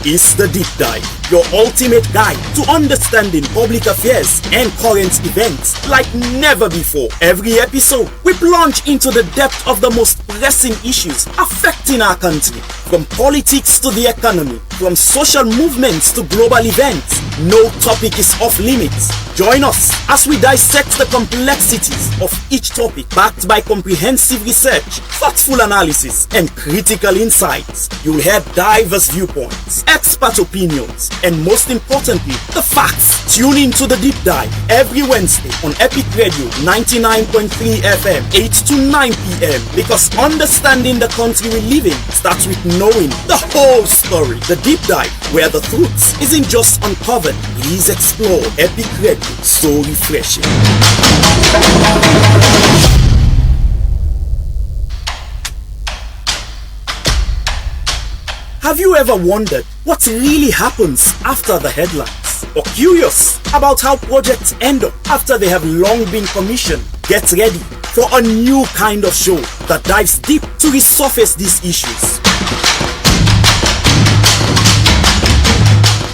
is The Deep Dive, your ultimate guide to understanding public affairs and current events like never before. Every episode, we plunge into the depth of the most pressing issues affecting our country, from politics to the economy, from social movements to global events. No topic is off limits. Join us as we dissect the complexities of each topic, backed by comprehensive research, thoughtful analysis, and critical insights. You'll hear diverse viewpoints, expert opinions, and most importantly, the facts. Tune in to The Deep Dive every Wednesday on Epic Radio 99.3 FM, 8 to 9 p.m. Because understanding the country we live in starts with knowing the whole story. The Deep Dive, where the truth isn't just uncovered, it is explored. Epic Radio, so refreshing. Have you ever wondered what really happens after the headlines? Or curious about how projects end up after they have long been commissioned? Get ready for a new kind of show that dives deep to resurface these issues.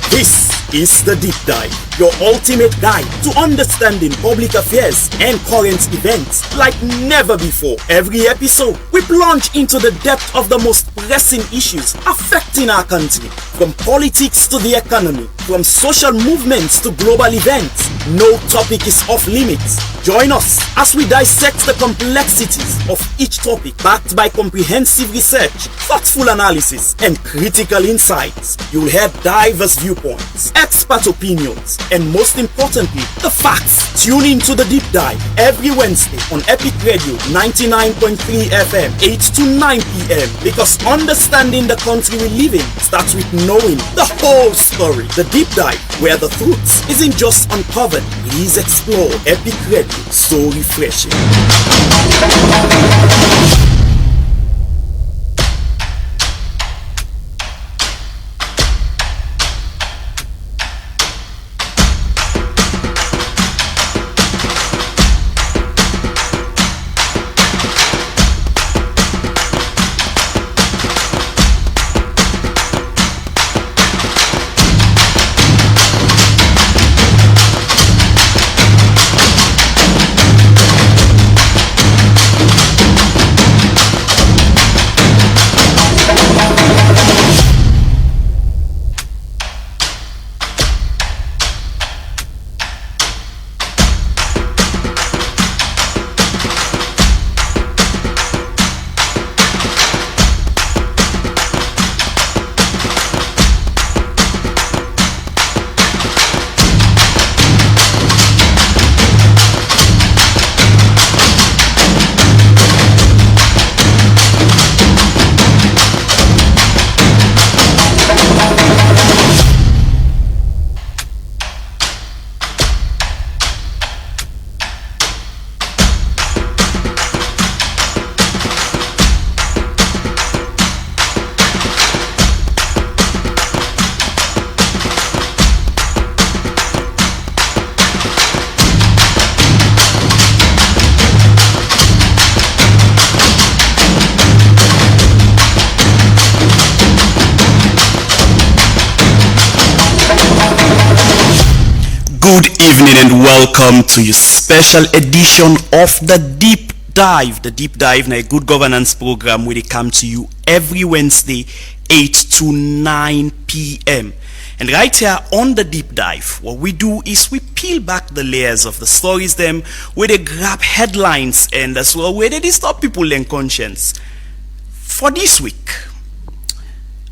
This is The Deep Dive, your ultimate guide to understanding public affairs and current events like never before. Every episode, we plunge into the depth of the most pressing issues affecting our country, from politics to the economy, from social movements to global events. No topic is off limits. Join us as we dissect the complexities of each topic, backed by comprehensive research, thoughtful analysis, and critical insights. You'll hear diverse viewpoints, expert opinions, and most importantly, the facts. Tune in to The Deep Dive every Wednesday on Epic Radio 99.3 FM, 8 to 9 p.m. Because understanding the country we live in starts with knowing the whole story. The Deep Dive, where the truth isn't just uncovered, it is explored. Epic Radio, so refreshing. Good evening and welcome to your special edition of The Deep Dive. The Deep Dive is a good governance program where they come to you every Wednesday, 8 to 9 p.m. And right here on The Deep Dive, what we do is we peel back the layers of the stories them, where they grab headlines and as well where they disturb people in conscience. For this week,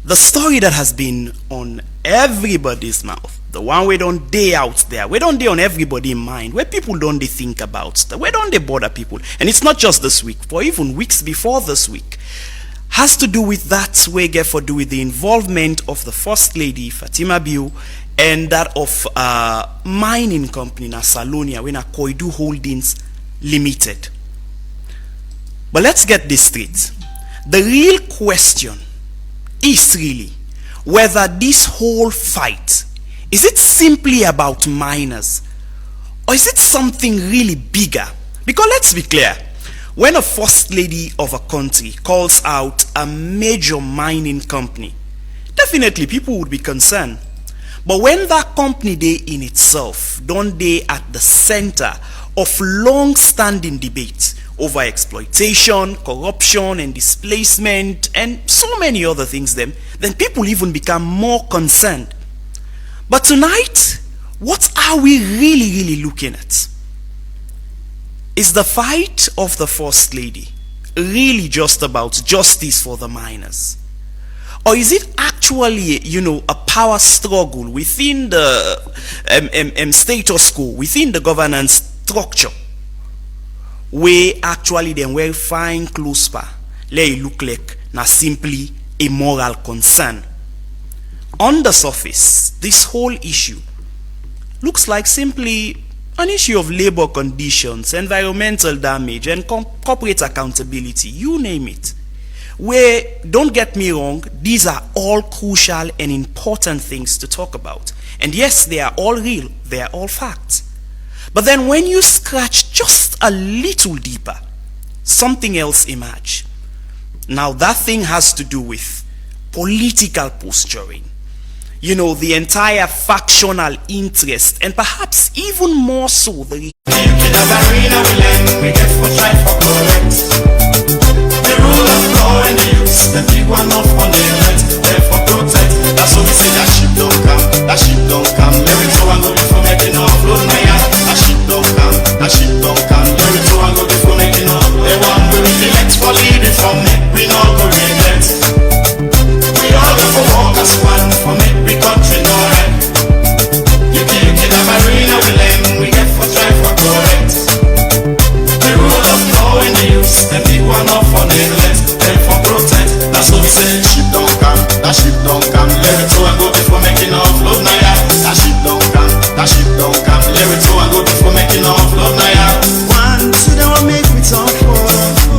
the story that has been on everybody's mouth, the one we don't day out there, we don't day on everybody's mind, where people don't they think about, where don't they bother people, and it's not just this week, for even weeks before this week, has to do with that we get for do with the involvement of the First Lady Fatima Bio and that of mining company na Salonia when Koidu Holdings Limited. But let's get this straight. The real question is really whether this whole fight, is it simply about miners, or is it something really bigger? Because let's be clear, when a first lady of a country calls out a major mining company, the definitely people would be concerned. But when that company they in itself, don't they at the center of long-standing debates over exploitation, corruption, and displacement, and so many other things, then people even become more concerned. But tonight, what are we really looking at? Is the fight of the First Lady really just about justice for the miners? Or is it actually, a power struggle within the status quo, within the governance structure, where actually then we're fine close pa, let it look like na simply a moral concern? On the surface, this whole issue looks like simply an issue of labor conditions, environmental damage, and corporate accountability, you name it. Where, don't get me wrong, these are all crucial and important things to talk about. And yes, they are all real, they are all facts. But then when you scratch just a little deeper, something else emerges. Now that thing has to do with political posturing. The entire factional interest, and perhaps even more so the rule of law and the use, the big one off on the right, therefore protect. That's what we say, that ship don't come, that ship don't come. Lyrics so I go before making offload my yard. That ship don't come, that ship don't come. Lyrics so I go before making off. They want we reflect for leading from me, we know go regret. We all go for walk as one, for make we country no right. You can a marina we learn, we get for try for correct. The rule of law and the use, the big one off on the left, therefore protect. That's what we say. Ship don't come, that ship don't come. Lyrics so I go before making offload my yard. That ship don't come, that ship don't come. Lyrics so I go before making offload my yard. 1, 2, they will make me talk 4,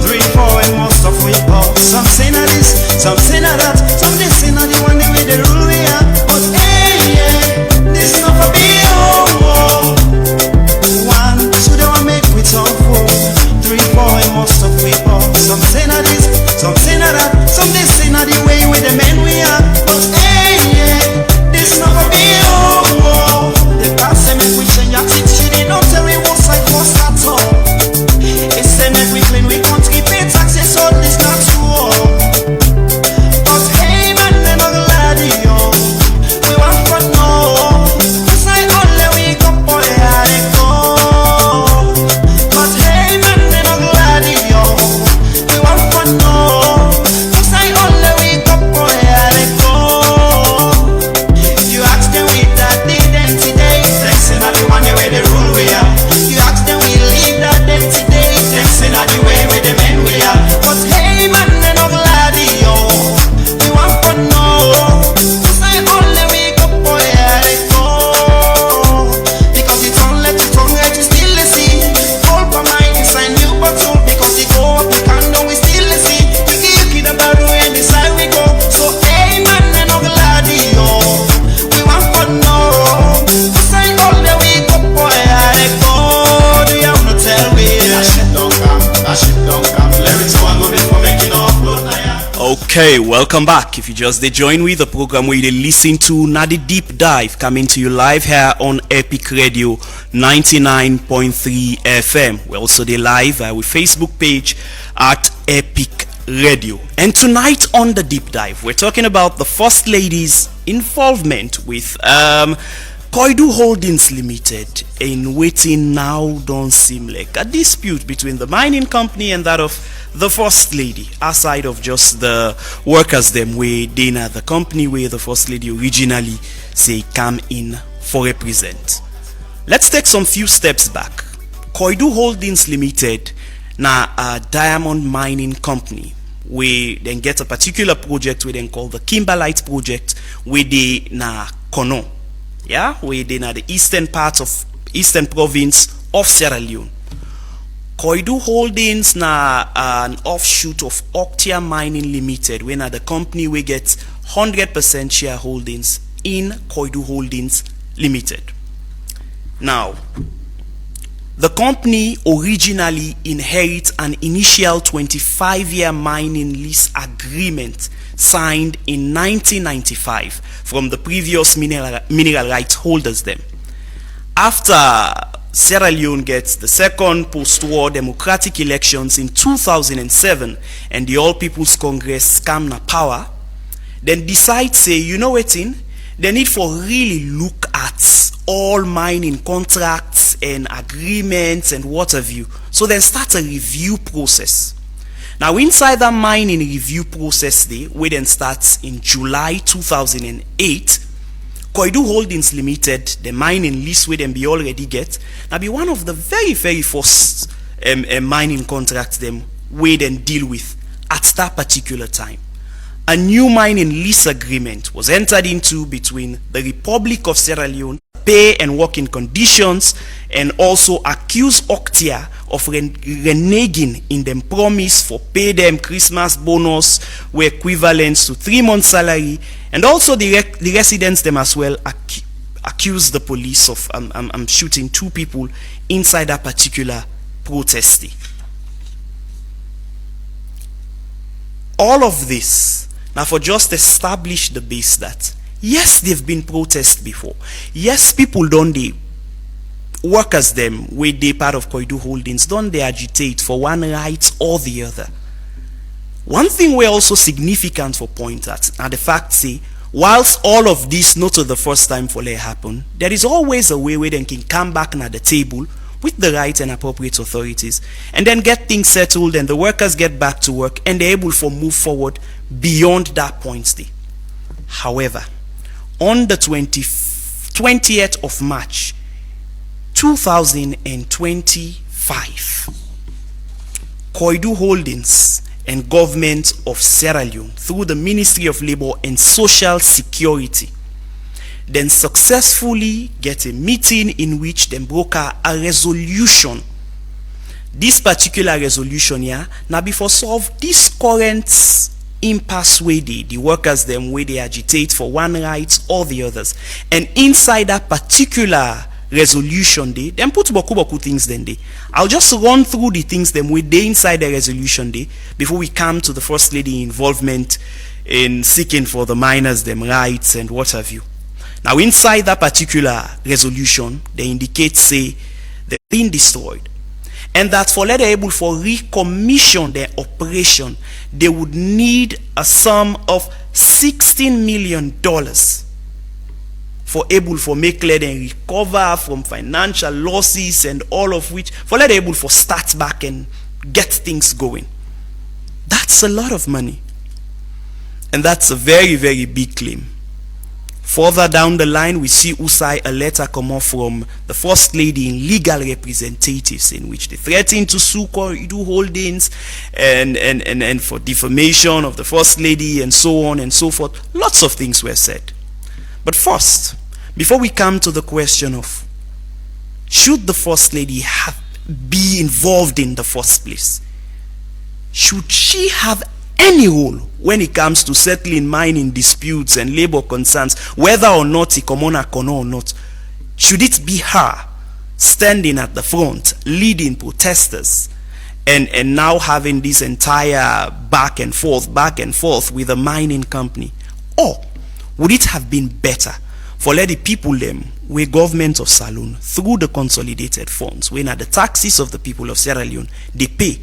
3, 4, and most of we pop. Some say na this, some say na that, some they say na the one the way they rule we are. But hey, yeah, this not for me, oh. 1, 2, they will make me talk 4, 3, 4, and most of we pop. Some say na this, some say na that, some they say na the way with the men we are. But hey, yeah, this not for me, oh. The past say make we change attitude, they don't tell me what's like what's at all. They say make we clean, we can't keep pay taxes, so this not true. But hey man, them a glad yo, we want for no. Cause I only we go boy I go. But hey man, them a glad yo, we want for no. Cause I only we go boy I go. You ask them with that identity, they say not the one the way they rule we are. You ask them we leave that identity, they say not the way with the men we are. But hey man, they no glad yo, we want for no. Cause I only we go boy I go. Because it's only to still see. Hold for mine inside new bottle. Because it go up, you can do we still see. You keep the barrel and this side we go. So hey man, they no glad yo, we want for no. Cause I only we go boy I go. Do you wanna tell me? That shit don't come, that shit don't come. Lyrics so I go before making offload now. Okay, welcome back. If you just they join with the program where you listen to na the deep dive coming to you live here on Epic Radio 99.3 FM. We're also there live with Facebook page at Epic Radio. And tonight on the deep dive, we're talking about the First Lady's involvement with Koidu Holdings Limited in waiting now don't seem like a dispute between the mining company and that of the First Lady, aside of just the workers them where they na the company where the First Lady originally say come in for represent. Let's take some few steps back. Koidu Holdings Limited na a diamond mining company where then get a particular project where then call the Kimberlite project where they na Kono. Yeah, where they na the eastern part of eastern province of Sierra Leone. Koidu Holdings na an offshoot of Octia Mining Limited, where na the company we get 100% shareholdings in Koidu Holdings Limited. Now, the company originally inherits an initial 25-year mining lease agreement signed in 1995 from the previous mineral rights holders them. After Sierra Leone gets the second post-war democratic elections in 2007 and the All People's Congress come na power, then decide say, you know what in? They need for really look at all mining contracts and agreements and what have you. So then start a review process. Now inside that mining review process day, which then starts in July 2008, Koidu Holdings Limited, the mining lease where them be already get, now be one of the very, very first mining contracts them where then deal with at that particular time. A new mining lease agreement was entered into between the Republic of Sierra Leone, pay and working conditions, and also accuse Octia of reneging in them promise for pay them Christmas bonus were equivalent to 3 months salary, and also the residents them as well accuse the police of shooting 2 people inside that particular protest. All of this now for just establish the base that yes, they've been protests before. Yes, people don't they workers them with they part of Koidu Holdings don't they agitate for one right or the other. One thing we're also significant for point at are the fact say whilst all of this not to the first time for let happen, there is always a way where they can come back at the table with the right and appropriate authorities and then get things settled and the workers get back to work and they're able to move forward beyond that point day. However, on the 20th of March 2025, Koidu Holdings and government of Sierra Leone through the Ministry of Labor and Social Security then successfully get a meeting in which they broker a resolution. This particular resolution here now before solve this current impasse way the workers them way they agitate for one right or the others, and inside that particular resolution day then put boku things then day. I'll just run through the things them way they inside the resolution day before we come to the First Lady involvement in seeking for the miners them rights and what have you. Now inside that particular resolution they indicate say they've been destroyed and that for let able for recommission their operation they would need a sum of $16 million for able for make let and recover from financial losses and all of which for let able for start back and get things going. That's a lot of money and that's a very, very big claim. Further down the line, we see Usai a letter come off from the First Lady in legal representatives in which they threaten to sue Koidu Holdings and for defamation of the First Lady and so on and so forth. Lots of things were said. But first, before we come to the question of should the First Lady be involved in the first place, should she have any role when it comes to settling mining disputes and labor concerns, whether or not it come on or not? Should it be her standing at the front, leading protesters, and now having this entire back and forth with a mining company? Or would it have been better for let the people them, where government of Saloon, through the consolidated funds, when at the taxes of the people of Sierra Leone, they pay,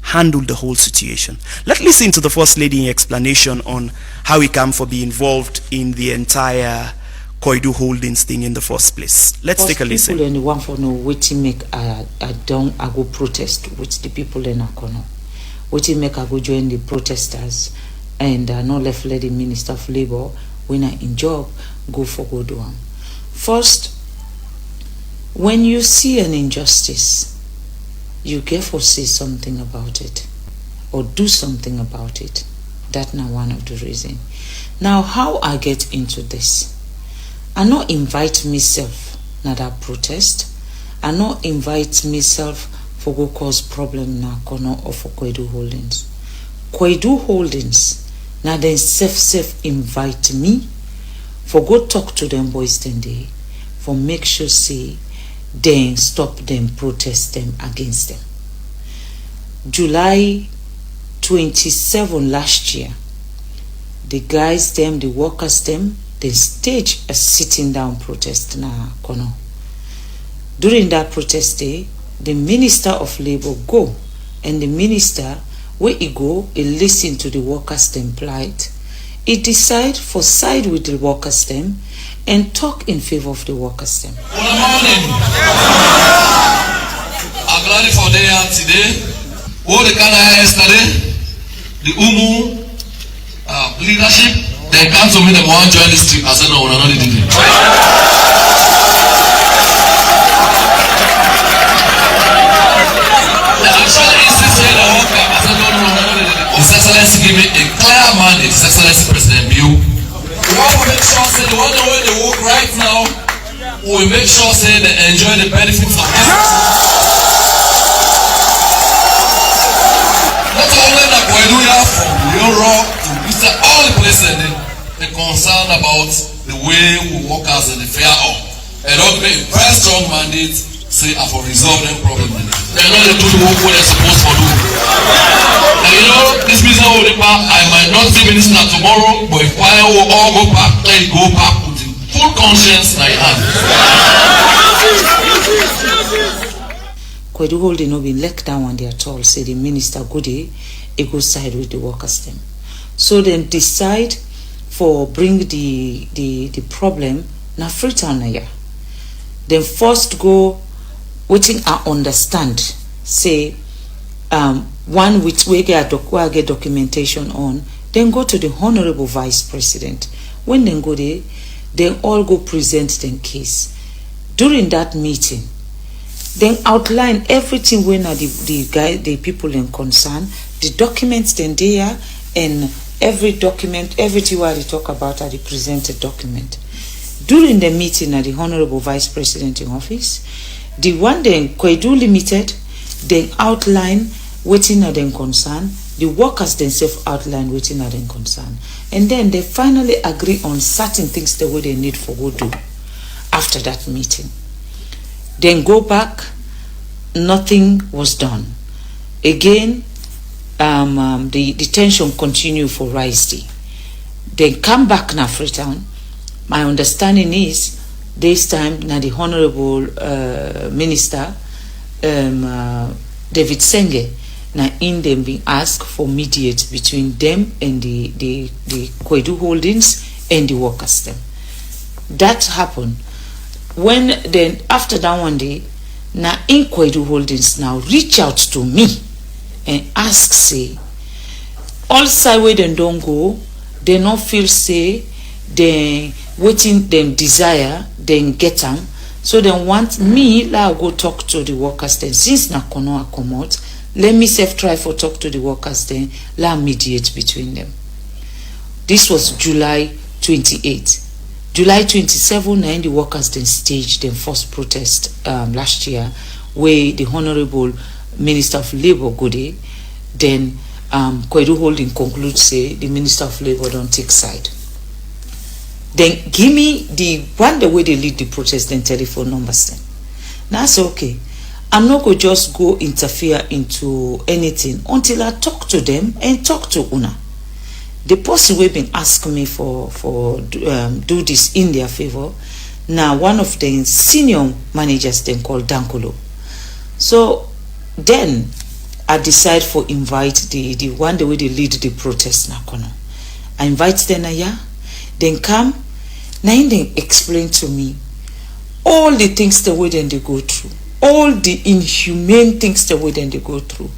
handle the whole situation? Let's listen to the First Lady explanation on how he come for be involved in the entire Koidu Holdings thing in the first place. Let's take a listen. People and want for know what make a go protest with the people in Akono. What make a go join the protesters and no left lady Minister of Labor when I in job go for go do one. First, when you see an injustice, you get for say something about it or do something about it. That's not one of the reasons. Now, how I get into this? I not invite myself na that protest. I not invite myself for go cause problem na Kono or for Koidu Holdings. Koidu Holdings na then self invite me for go talk to them boys then day for make sure say then stop them, protest them against them. July 27 last year, the guys them, the workers them, they stage a sitting down protest na kono. During that protest day, the Minister of Labour go, and the minister, where he go, he listen to the workers them plight. He decide for side with the workers them and talk in favor of the workers them. Good morning. I'm glad for day today. What the kind of yesterday, the Umu leadership, they come to me, they want to join this trip. I said no, we're not doing it. His Excellency give me a clear mandate, His Excellency President Biu. We want to make sure say the one way they work right now, we make sure say they enjoy the benefits of this. Not only that we do that from Europe to Eastern, all the places they're concerned about the way we work as in the fair up. And don't make a very strong mandate say I for resolve them problem. They're not to do the work what they're supposed to do. And you know, this business will depart. I might not see minister tomorrow, but if I will all go back, let it go back with the full conscience in my hand. Kwedu Holding no been let down on their at say the minister Goody, he go side with the workers them. So then decide for bring the problem na Freetown na ya. Then first go waiting I understand say one which we get documentation on, then go to the Honorable Vice President. When they go there, they all go present their case. During that meeting, then outline everything when the people in concern, the documents then there, and every document, everything what they talk about are the presented document. During the meeting at the Honorable Vice President in office, the one then Kwedu Limited, then outline waiting at them concern, the workers themselves outline waiting at them concern, and then they finally agree on certain things the way they need for go do after that meeting. Then go back, nothing was done. Again, the tension continue for Rice Day. Then come back now Freetown. My understanding is this time now the Honorable Minister David Senge now in them being asked for mediate between them and the Kwedu Holdings and the workers them. That happened when then after that one day now in Kwedu Holdings now reach out to me and ask say all side where they don't go, they not feel say they waiting them desire then get them. So they want me like go talk to the workers then. Since na kono accommode, let me self try for talk to the workers then. Let mediate between them. This was July 28. July 27, and the workers then staged their first protest last year, where the Honorable Minister of Labour Goody, then Kwedu Holding concludes say the Minister of Labour don't take side. Then give me the one the way they lead the protest, then telephone numbers then. Now I say okay, I'm not going to just go interfere into anything until I talk to them and talk to Una. The person we've been asking me for do this in their favor. Now one of the senior managers then called Dankolo. So then I decide for invite the one the way they lead the protest na kono. I invite them here. Then come, now they explain to me all the things the way then they go through, all the inhumane things the way then they go through.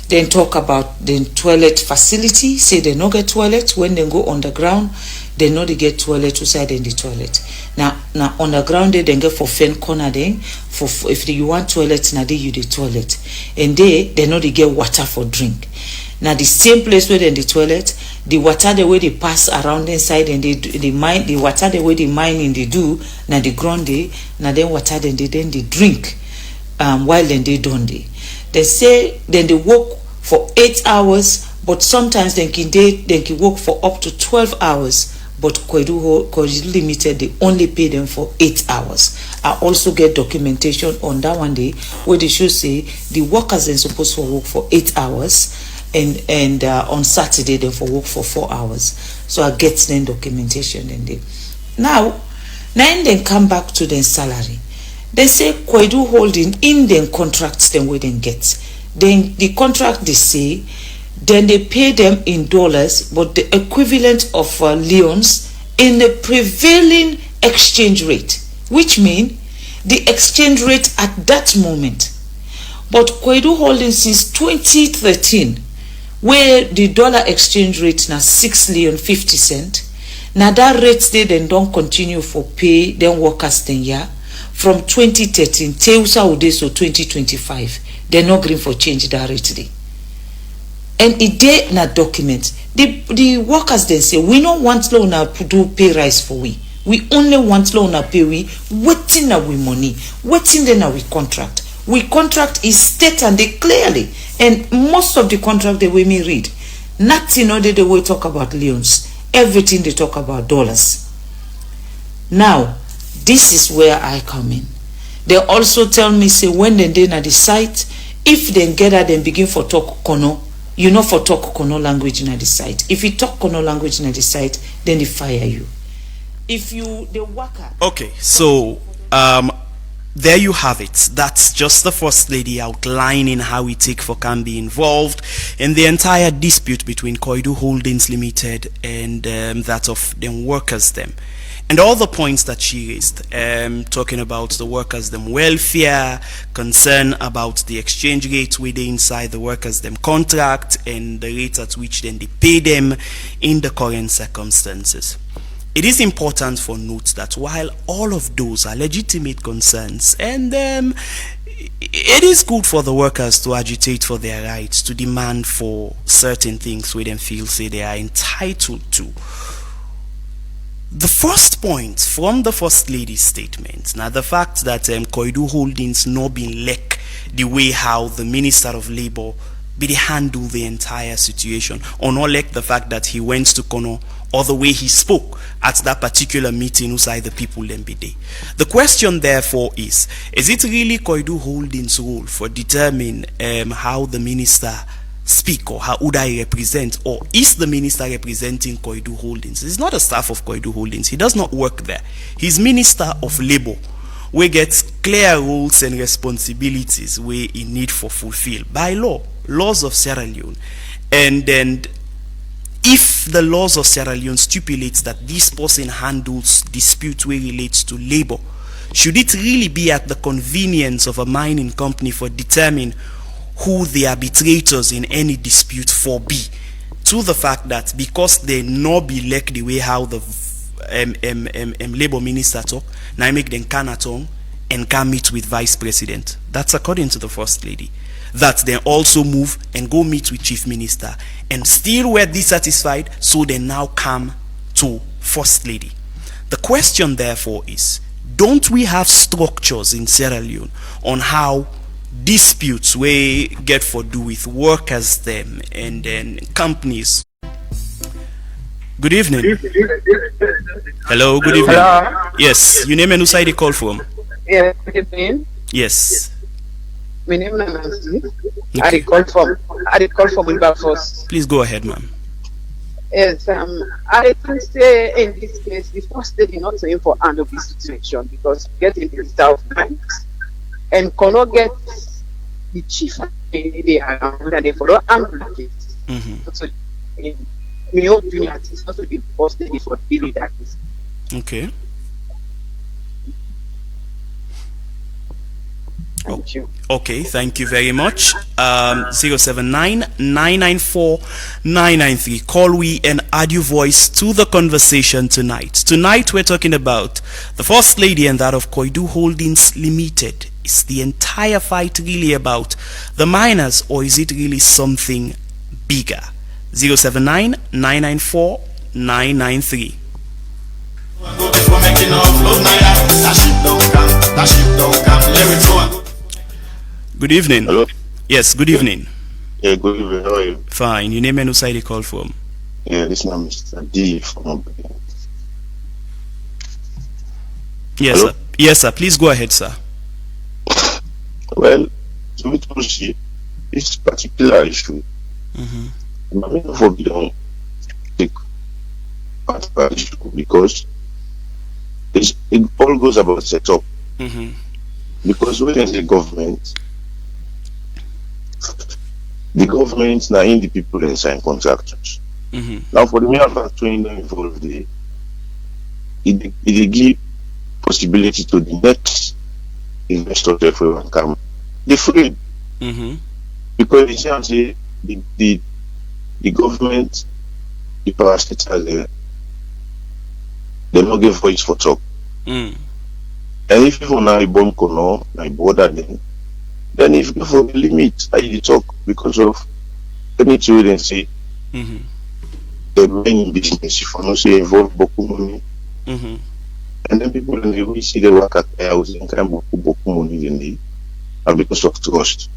Then talk about the toilet facility, say they no get toilet when they go underground, they know they get toilet outside in the toilet. Now underground they get for fan corner then, for if you want toilet now they use the toilet, and they know they get water for drink. Now the same place where in the toilet, the water the way they pass around inside and they mine the water the way they mining they do now the ground they now then water then they drink while then they don't they say then they work for 8 hours, but sometimes they can work for up to 12 hours. But Kwedu Limited they only pay them for 8 hours. I also get documentation on that one day where they should say the workers are supposed to work for 8 hours. and on Saturday they for work for 4 hours. So I get then documentation and they now then come back to their salary. They say Koidu Holding in them contracts them where they get. Then the contract they say, then they pay them in dollars, but the equivalent of leons in the prevailing exchange rate, which means the exchange rate at that moment. But Koidu Holding since 2013, where the dollar exchange rate now 6 leon 50 cent, now that rate they then don't continue for pay then workers then year from 2013 till so 2025. They're not green for change that rate today. And it dey na document. The workers then say we don't want loan now to do pay rise for we. We only want loan now pay we waiting now we money, waiting then now we contract. We contract is state and they clearly, and most of the contract the way me read, nothing other the way talk about leons. Everything they talk about dollars. Now, this is where I come in. They also tell me say when they dey na the site, if they get that then begin for talk kono, you know for talk kono language in the site. If you talk kono language in the site, then they fire you. If you the worker. Okay, so there you have it. That's just the First Lady outlining how it take for can be involved in the entire dispute between Koidu Holdings Limited and that of them workers them. And all the points that she raised, talking about the workers them welfare, concern about the exchange rate within inside the workers them contract, and the rate at which then they pay them in the current circumstances. It is important for note that while all of those are legitimate concerns, and it is good for the workers to agitate for their rights, to demand for certain things where they feel say they are entitled to. The first point from the First Lady's statement, now the fact that Koidu Holdings not been lek the way how the Minister of Labour be the handle the entire situation, or not like the fact that he went to Kono or the way he spoke at that particular meeting inside the people then be there. The question therefore is it really Koidu Holdings' role for determine how the minister speak, or how would I represent, or is the minister representing Koidu Holdings? He's not a staff of Koidu Holdings. He does not work there. He's Minister of Labour, where gets clear roles and responsibilities where he need for fulfill by laws of Sierra Leone. And then if the laws of Sierra Leone stipulates that this person handles dispute where relates to labor, should it really be at the convenience of a mining company for determine who the arbitrators in any dispute for be, to the fact that because they not be like the way how the labor minister talk, now make them can at home and can meet with vice president. That's according to the First Lady. That they also move and go meet with chief minister and still were dissatisfied, so they now come to First Lady. The question therefore is, don't we have structures in Sierra Leone on how disputes we get for do with workers them and then companies? Good evening. Hello, good evening. Hello. Yes, your name and who side you call from? Yeah, good evening. Yes. My name is Nancy. I did call from Wilberforce. Please go ahead, ma'am. Yes, I can say in this case, the First Lady not to for handle this situation because getting the South Banks and cannot get the chief they are and they follow handle it. So, in my opinion, it's not to be First Lady for dealing that case. Okay. Thank you. Okay, thank you very much. 079-994-993. Call we and add your voice to the conversation tonight. Tonight we're talking about the First Lady and that of Koidu Holdings Limited. Is the entire fight really about the miners, or is it really something bigger? 079-994-993. Good evening. Hello. Yes, good evening. Yeah, good evening. How are you? Fine. Your name and who side you call from? Yeah, this is Mr. D from. Yes, Hello? sir. Yes, sir. Please go ahead, sir. Well, to me, to see this particular issue I mean, for we don't take part of that issue because it all goes about setup. Because when the government now in the people and sign contractors. Now for the manufacturing involved, it give possibility to the next investor to everyone come. They free because they can't say the government, the parastatals, they not give voice for talk. And if you now bomb kono, na border then if you for the limit, I talk because of any children say the main business if you not say involve boku money. And then people when they see the work at the house and kind of boku money in the and because of trust.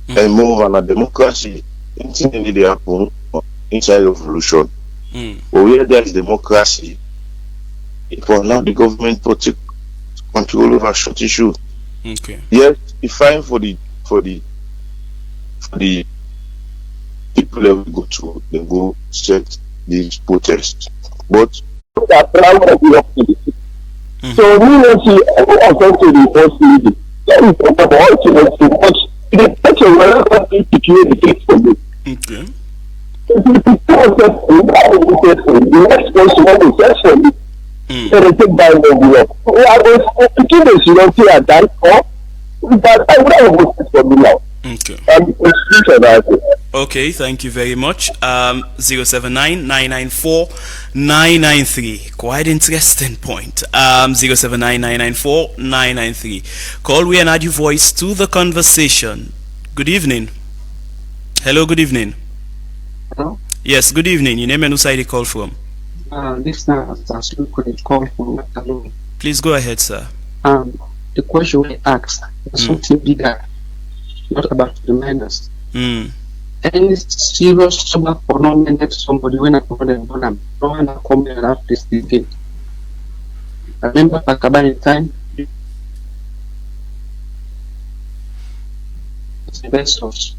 And more than a democracy, anything they happen inside revolution. But where there is democracy, it will allow the government to take control over short issue. Okay. Yes, it's fine for the people that we go to, they go set these protests. But that plan of the activity. So we want to according to the first lady. That is about ultimately much the such a relevant thing to create the case for me. Okay. The next person when they search for me. So they take down the work. I was picking the security at that point, but I would have voted for me now. Okay. Okay, thank you very much. 079-994-993. Quite interesting point. 079-994-993. Call we and add your voice to the conversation. Good evening. Hello, good evening. Hello? Yes, good evening. Your name and who side you call from? This now as you could call from Waterloo. Please go ahead, sir. The question we asked is something bigger, not about the minors. Any serious trouble for not manage somebody when I call them, no one come here after this again. I remember back about the time it's the best source.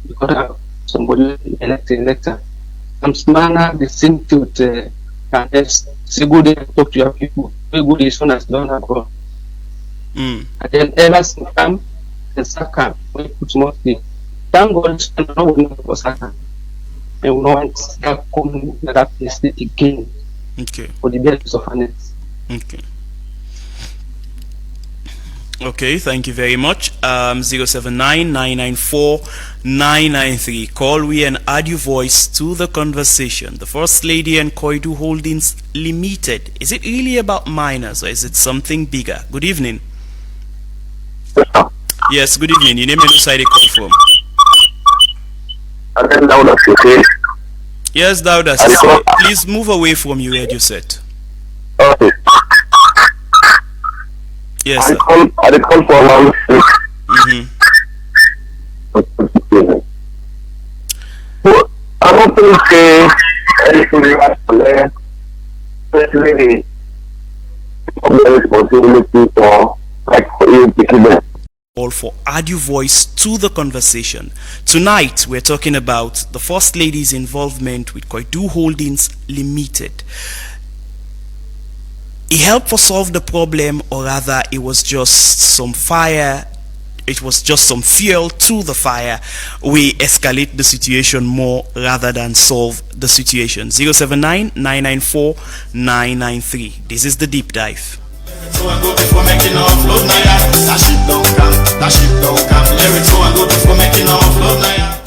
Because somebody elector. Some manner the same to can just say good day talk to your people. Very good is soon as done have gone. And then ever since come the second when put more thing. Thank God no one was second. And no one come that place again. Okay. For the benefit of an Okay. Okay, thank you very much. 079-994-993. Call we and add your voice to the conversation. The First Lady and Koidu Holdings Limited. Is it really about minors or is it something bigger? Good evening. Yes, good evening. Your name and who side you call from? Yes, Dauda. Please move away from your radio set. Okay. Yes, sir. I call for one. I don't think anything especially the responsibility for like for you picking them. All for add your voice to the conversation. Tonight we're talking about the First Lady's involvement with Koidu Holdings Limited. It helped for solve the problem, or rather it was just some fire, it was just some fuel to the fire. We escalate the situation more rather than solve the situation. 079-994-993. This is the deep dive. So I go before making offload now, yeah. That ship don't come, that ship don't come. Lyrics so I go before making offload now, yeah.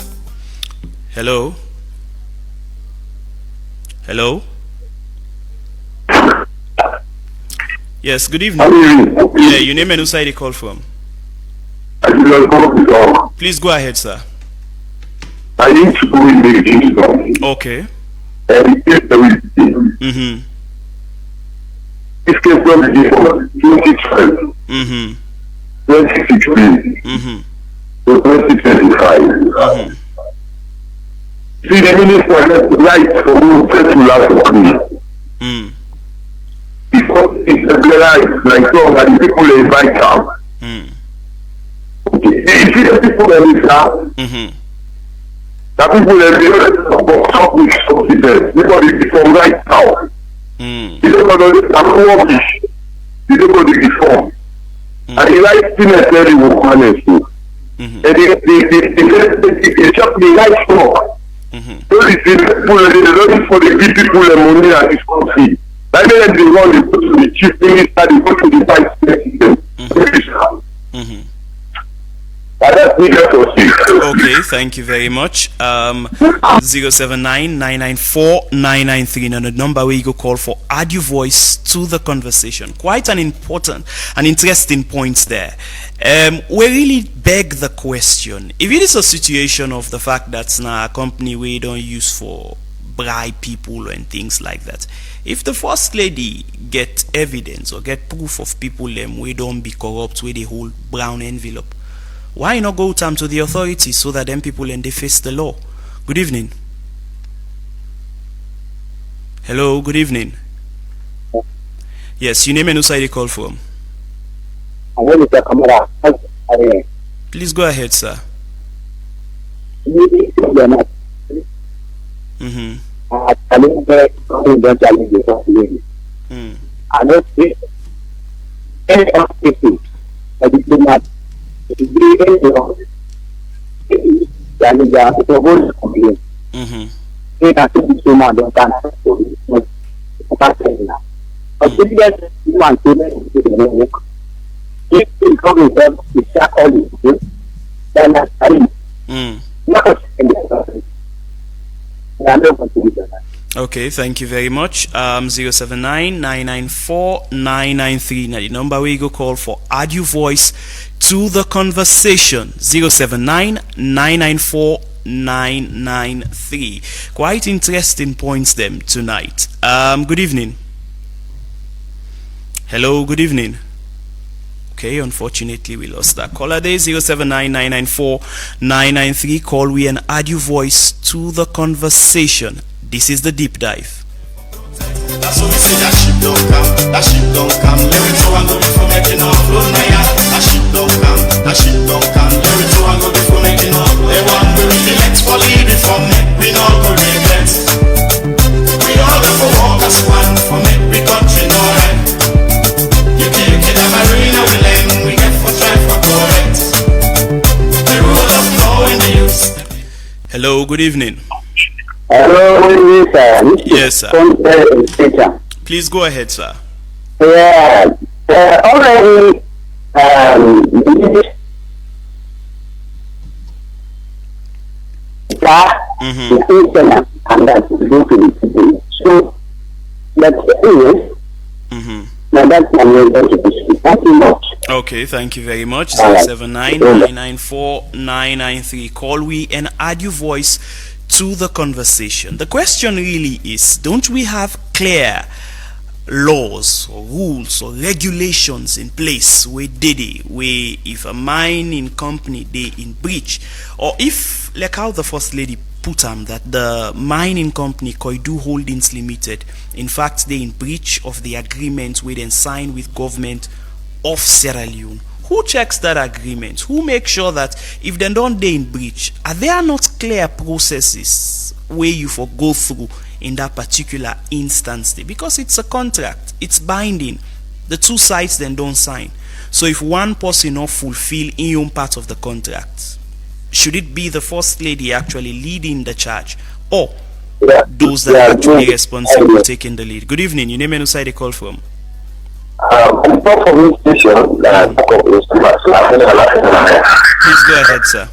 Hello? Hello? Yes, good evening. Yeah, your name and who side you call from? Please go ahead, sir. I need to go in the Okay. This came from the 2012, 2016, to 2025. See, the minister left right for who said to last for me. Because it's a life, like so, that the people invite them. It's see the people that is now. The people that is confidence. Nobody reform right now. You don't know the rubbish. You don't know the reform. And the right thing is very honest too. And they shop the right store. So the people that are looking for the big people and money at this country. That means they want to go to the chief minister, they go to the vice president. Okay, thank you very much. 079-994-993 and the number where you go call for add your voice to the conversation. Quite an important and interesting points there. We really beg the question, if it is a situation of the fact that now a company we don't use for bribe people and things like that, if the first lady get evidence or get proof of people we don't be corrupt, where they hold brown envelope, why not go to the authorities so that them people and they face the law? Good evening. Hello, good evening. Yes, your name and who side you call from? Please go ahead, sir. Okay, thank you very much. 079-994-993. Now the number where you go call for add your voice to the conversation. 079-994-993. Quite interesting points them tonight. Good evening. Hello, good evening. Okay, unfortunately we lost that caller there. 079-994-993. Call we and add your voice to the conversation. This is the deep dive. That's what we say, that ship don't come, that ship don't come. Lyrics so I'm going before making off road, my yard. That ship don't come, that ship don't come. Lyrics so I'm going before making off road. They want to reflect for leading from me, we not go regret. We all go for walk as one, for make we country no right. You can't get a marina, we lame, we get for try for correct. The rule of law in the use. Hello, good evening. Hello, sir. Yes, sir. Please go ahead, sir. Yeah, already, and that's looking. So, that's now that's my way to speak. Thank you much. Okay, thank you very much. 079-994-993. Call we and add your voice to the conversation. The question really is, don't we have clear laws or rules or regulations in place where if a mining company they in breach, or if like how the first lady put that the mining company Koidu Holdings Limited, in fact they in breach of the agreement we then sign with government of Sierra Leone. Who checks that agreement? Who makes sure that if they don't they in breach, are there not clear processes where you for go through in that particular instance? Because it's a contract, it's binding. The two sides then don't sign. So if one person not fulfill in own part of the contract, should it be the first lady actually leading the charge, or those that are actually responsible taking the lead? Good evening. Your name and who side they call from? Please go ahead, sir.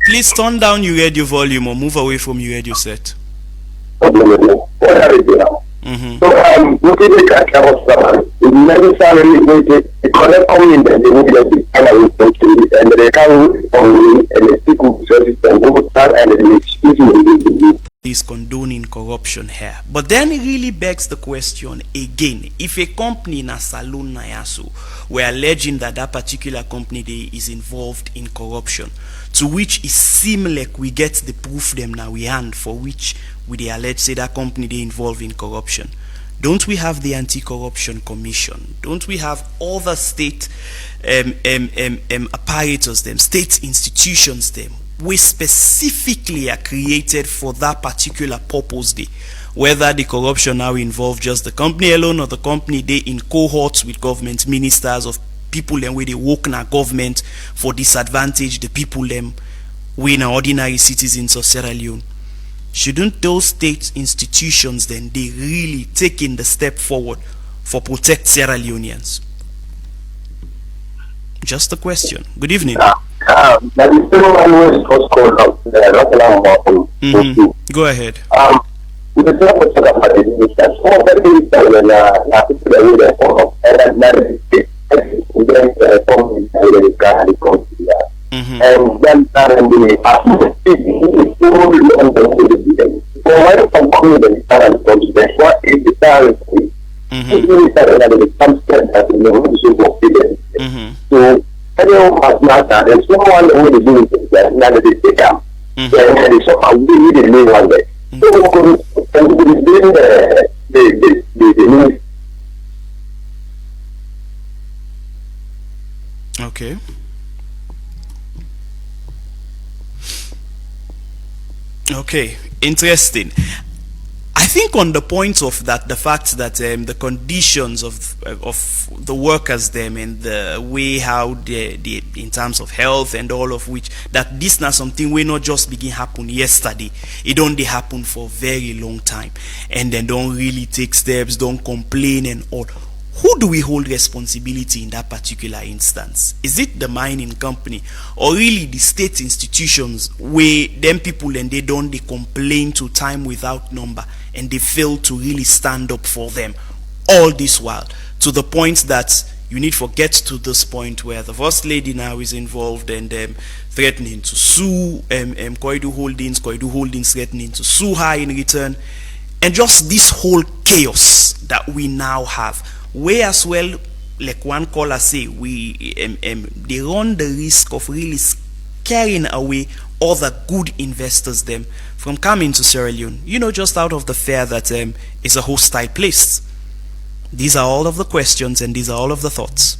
Please turn down your radio volume or move away from your radio set. So, the necessarily the correct coming that they will get the final responsibility and they can on and the people service and go start and the excuse is condoning corruption here. But then it really begs the question again, if a company na Salone na Yaso, we're alleging that that particular company they is involved in corruption, to which it seems like we get the proof them now we hand for which we they allege say that company they involved in corruption. Don't we have the Anti-Corruption Commission? Don't we have other state apparatus them, state institutions them, which specifically are created for that particular purpose day? Whether the corruption now involve just the company alone or the company they in cohorts with government ministers of people them where they work in our government for disadvantage the people them we in ordinary citizens of Sierra Leone. Shouldn't those state institutions then they really taking the step forward for protect Sierra Leoneans? Just a question. Good evening. Go ahead. And then so anyone must matter. There's someone who is doing things that never did take out. And there is someone really the main one there. So who's doing the Okay. Okay, interesting. I think on the point of that, the fact that the conditions of the workers them and the way how they in terms of health and all of which, that this not something we not just begin happen yesterday. It only happen for a very long time, and then don't really take steps, don't complain and all. Who do we hold responsibility in that particular instance? Is it the mining company or really the state institutions where them people and they complain to time without number and they fail to really stand up for them all this while, to the point that you need to get to this point where the first lady now is involved and threatening to sue Koidu Holdings threatening to sue her in return, and just this whole chaos that we now have. Where as well, like one caller say, we they run the risk of really scaring away all the good investors them from coming to Sierra Leone, just out of the fear that it's a hostile place. These are all of the questions and these are all of the thoughts.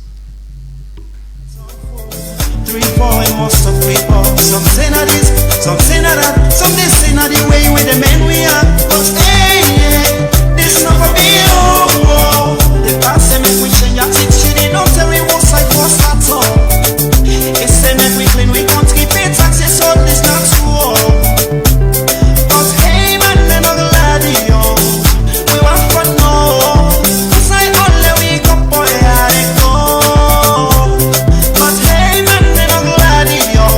3, 4, and most of 3, 4. Some say not this, some say not that, some they say not the way with the men we are. But hey, this not for me, oh. The past say make we change our teaching, they don't tell we what's like what's at all. They say make we clean, we can't keep it taxes, so this not true. But hey man, they're not glad, yo. We want for no. Cause I only we go boy, I go. But hey man, they're not glad, yo.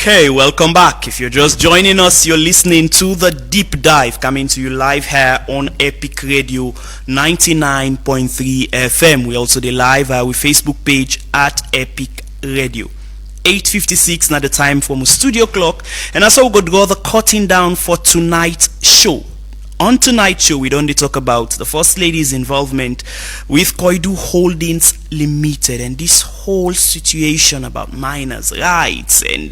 Okay, welcome back. If you're just joining us, you're listening to The Deep Dive, coming to you live here on Epic Radio 99.3 FM. We also do live with Facebook page at Epic Radio. 8:56 now the time from a studio clock, and that's how we go the cutting down for tonight's show. On tonight's show, we don't talk about the First Lady's involvement with Koidu Holdings Limited and this whole situation about minors' rights and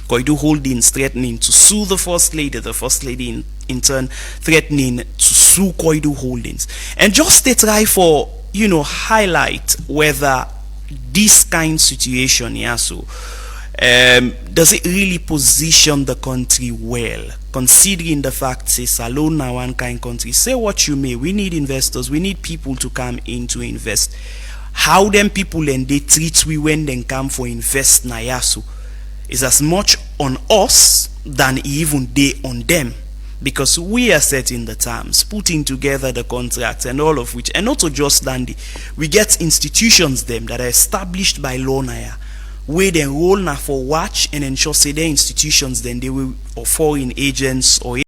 Koidu Holdings threatening to sue the First Lady in turn threatening to sue Koidu Holdings. And just to try for, highlight whether this kind of situation, does it really position the country well, considering the fact it's alone now one kind of country. Say what you may, we need investors, we need people to come in to invest. How them people and they treat we when they come for invest na yasu is as much on us than even they on them, because we are setting the terms, putting together the contracts and all of which, and not just dandy. We get institutions them that are established by law now, where they roll now for watch and ensure say their institutions then they will, or foreign agents or